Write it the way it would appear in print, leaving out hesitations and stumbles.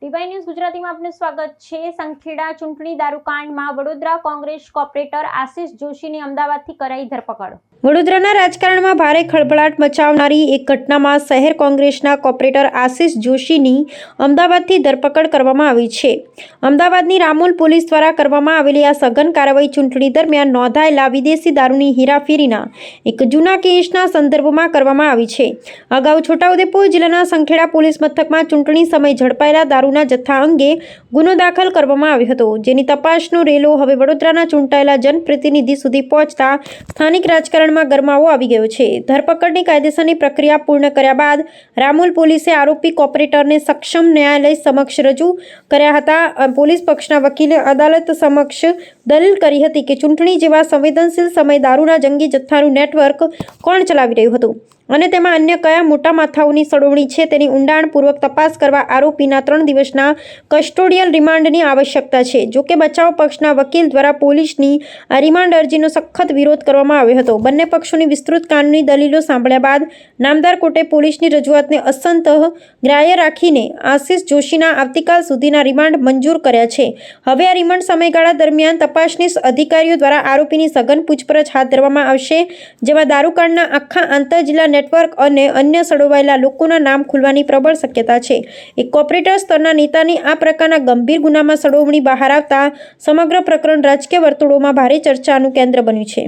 ટીવાય news ગુજરાતીમાં આપનું સ્વાગત છે। સંખેડા ચૂંટણી દારૂકાંડમાં વડોદરા કોંગ્રેસ કોર્પોરેટર આશિષ જોશીની અમદાવાદથી કરાઈ ધરપકડ। વડોદરાના રાજકારણમાં ભારે ખળભળાટ મચાવનારી એક ઘટનામાં શહેર કોંગ્રેસના કોર્પોરેટર આશિષ જોશીની અમદાવાદથી ધરપકડ કરવામાં આવી છે। અમદાવાદની રામોલ પોલીસ દ્વારા કરવામાં આવેલી આ સઘન કાર્યવાહી ચૂંટણી દરમિયાન નોંધાયેલા વિદેશી દારૂની હેરાફેરીના એક જૂના કેસના સંદર્ભમાં કરવામાં આવી છે। અગાઉ છોટાઉદેપુર જિલ્લાના સંખેડા પોલીસ મથકમાં ચૂંટણી સમયે ઝડપાયેલા દારૂના જથ્થા અંગે ગુનો દાખલ કરવામાં આવ્યો હતો, જેની તપાસનો રેલો હવે વડોદરાના ચૂંટાયેલા જનપ્રતિનિધિ સુધી પહોંચતા સ્થાનિક રાજકારણમાં ગરમાવો આવી ગયો છે। ધરપકડની કાયદેસરની પ્રક્રિયા પૂર્ણ કર્યા બાદ રામોલ પોલીસે આરોપી કોર્પોરેટરને સક્ષમ ન્યાયાલય સમક્ષ રજૂ કર્યા હતા। પોલીસ પક્ષના વકીલે અદાલત સમક્ષ દલીલ કરી હતી કે ચૂંટણી જેવા સંવેદનશીલ સમયે દારૂના જંગી જથ્થાનું નેટવર્ક કોણ ચલાવી રહ્યું હતું અને તેમાં અન્ય કયા મોટા માથાઓની સંડોવણી છે તેની ઊંડાણપૂર્વક તપાસ કરવા આરોપીના 3 દિવસના કસ્ટોડિયલ રિમાન્ડની આવશ્યકતા છે। જોકે બચાવ પક્ષના વકીલ દ્વારા પોલીસની આ રિમાન્ડ અરજીનો સખત વિરોધ કરવામાં આવ્યો હતો। બંને પક્ષોની વિસ્તૃત કાનૂની દલીલો સાંભળ્યા બાદ નામદાર કોર્ટે પોલીસની રજૂઆતને અસંતઃ ગ્રાહ્ય રાખીને આશિષ જોશીના આવતીકાલ સુધીના રિમાન્ડ મંજૂર કર્યા છે। હવે આ રિમાન્ડ સમયગાળા દરમિયાન તપાસનીશ અધિકારીઓ દ્વારા આરોપીની સઘન પૂછપરછ હાથ ધરવામાં આવશે, જેમાં દારૂકાંડના આખા આંતરજિલ્લા નેટવર્ક અને અન્ય સંડોવાયેલા લોકોના નામ ખુલવાની પ્રબળ શક્યતા છે। એક કોર્પોરેટર સ્તરના નેતાની આ પ્રકારના ગંભીર ગુનામાં સંડોવણી બહાર આવતા સમગ્ર પ્રકરણ રાજકીય વર્તુળોમાં ભારે ચર્ચાનું કેન્દ્ર બન્યું છે।